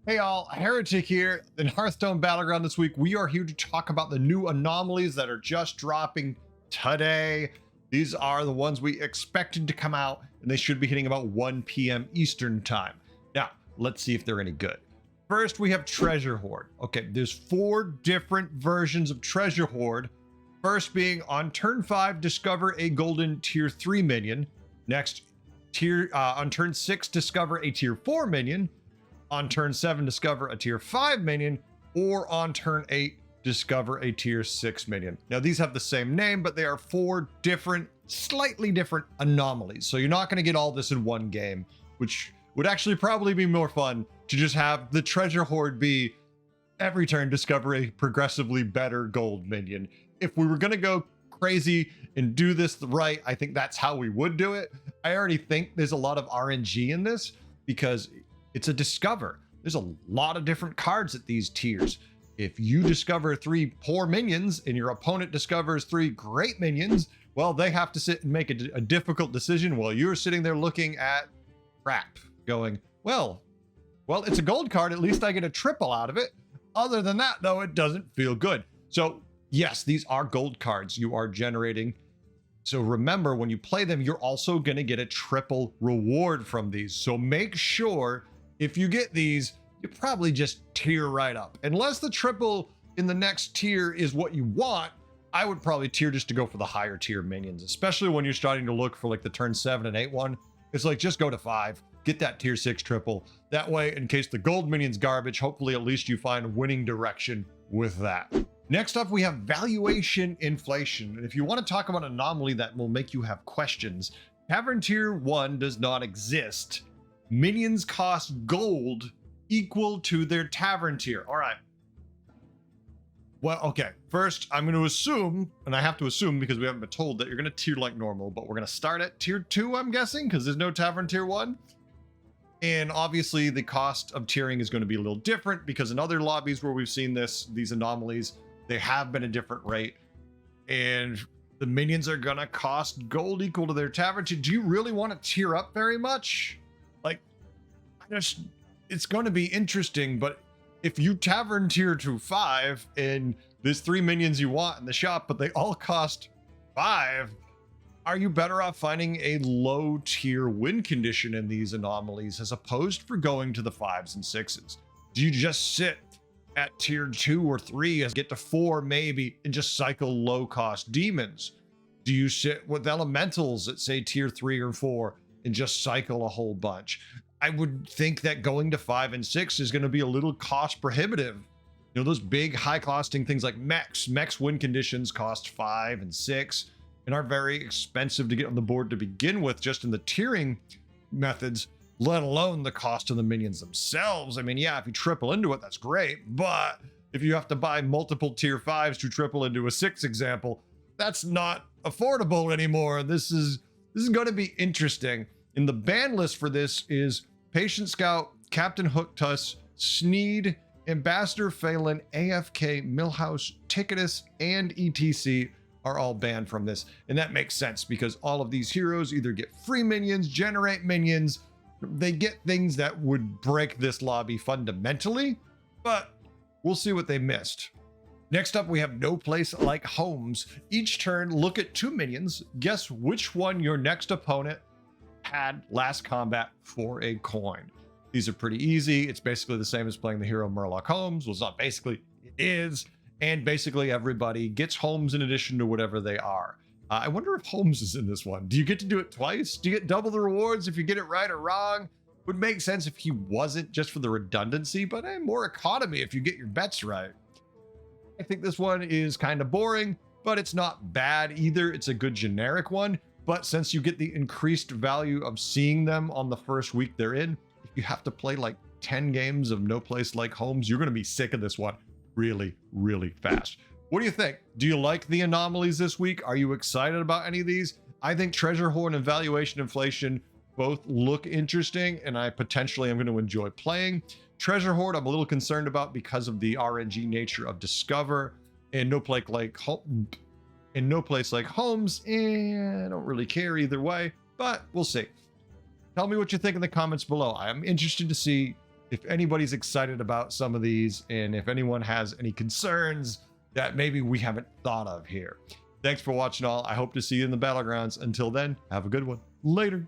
Hey all, Heretic here. In Hearthstone Battleground this week, we are here to talk about the new anomalies that are just dropping today. These are the ones we expected to come out, and they should be hitting about 1 p.m. Eastern time. Now, let's see if they're any good. First, we have Treasure Horde. Okay, there's 4 different versions of Treasure Horde. First being on turn 5, discover a golden tier 3 minion. Next, on turn 6, discover a tier 4 minion. On turn 7, discover a tier 5 minion, or on turn 8, discover a tier 6 minion. Now, these have the same name, but they are 4 different, slightly different anomalies. So you're not going to get all this in one game, which would actually probably be more fun to just have the Treasure Horde be every turn discover a progressively better gold minion. If we were going to go crazy and do this right, I think that's how we would do it. I already think there's a lot of RNG in this because it's a discover. There's a lot of different cards at these tiers. If you discover 3 poor minions and your opponent discovers 3 great minions, well, they have to sit and make a difficult decision while you're sitting there looking at crap, going, well, it's a gold card. At least I get a triple out of it. Other than that, though, it doesn't feel good. So yes, these are gold cards you are generating. So remember, when you play them, you're also going to get a triple reward from these. So make sure if you get these, you probably just tier right up. Unless the triple in the next tier is what you want, I would probably tier just to go for the higher tier minions, especially when you're starting to look for like the turn 7 and 8 one. It's like, just go to 5, get that tier 6 triple. That way, in case the gold minion's garbage, hopefully at least you find winning direction with that. Next up, we have Valuation Inflation. And if you want to talk about an anomaly that will make you have questions, Tavern Tier 1 does not exist. Minions cost gold equal to their tavern tier. All right. Well, okay. First, I'm going to assume, and I have to assume because we haven't been told, that you're going to tier like normal, but we're going to start at tier 2, I'm guessing, because there's no tavern tier 1. And obviously, the cost of tiering is going to be a little different because in other lobbies where we've seen these anomalies, they have been a different rate. And the minions are going to cost gold equal to their tavern tier. Do you really want to tier up very much? Like, it's going to be interesting, but if you tavern tier to 5 and there's 3 minions you want in the shop, but they all cost 5, are you better off finding a low tier win condition in these anomalies as opposed for going to the 5s and 6s? Do you just sit at tier 2 or 3 as get to 4 maybe and just cycle low cost demons? Do you sit with elementals at say tier 3 or 4 and just cycle a whole bunch? I would think that going to 5 and 6 is going to be a little cost prohibitive. You know, those big high costing things like mechs. Mechs win conditions cost 5 and 6 and are very expensive to get on the board to begin with, just in the tiering methods, let alone the cost of the minions themselves. I mean, yeah, if you triple into it, that's great. But if you have to buy multiple tier 5s to triple into a 6 example, that's not affordable anymore. This is going to be interesting. And the ban list for this is Patient Scout, Captain Hooktuss, Sneed, Ambassador Phelan, AFK, Millhouse, Ticketus, and ETC are all banned from this. And that makes sense because all of these heroes either get free minions, generate minions, they get things that would break this lobby fundamentally, but we'll see what they missed. Next up, we have No Place Like Holmes. Each turn, look at 2 minions, guess which one your next opponent had last combat for a coin. These are pretty easy. It's basically the same as playing the hero Murloc Holmes. Well, it's not basically, it is. And basically everybody gets Holmes in addition to whatever they are. I wonder if Holmes is in this one. Do you get to do it twice? Do you get double the rewards if you get it right or wrong? Would make sense if he wasn't, just for the redundancy, but more economy if you get your bets right. I think this one is kind of boring, but it's not bad either. It's a good generic one. But since you get the increased value of seeing them on the first week they're in, if you have to play like 10 games of No Place Like Holmes, you're going to be sick of this one really, really fast. What do you think? Do you like the anomalies this week? Are you excited about any of these? I think Treasure Horde and Valuation Inflation both look interesting, and I potentially am going to enjoy playing. Treasure Horde, I'm a little concerned about because of the RNG nature of Discover, and No Place Like Holmes, I don't really care either way, but we'll see. Tell me what you think in the comments below. I'm interested to see if anybody's excited about some of these, and if anyone has any concerns that maybe we haven't thought of here. Thanks for watching all. I hope to see you in the Battlegrounds. Until then, have a good one. Later.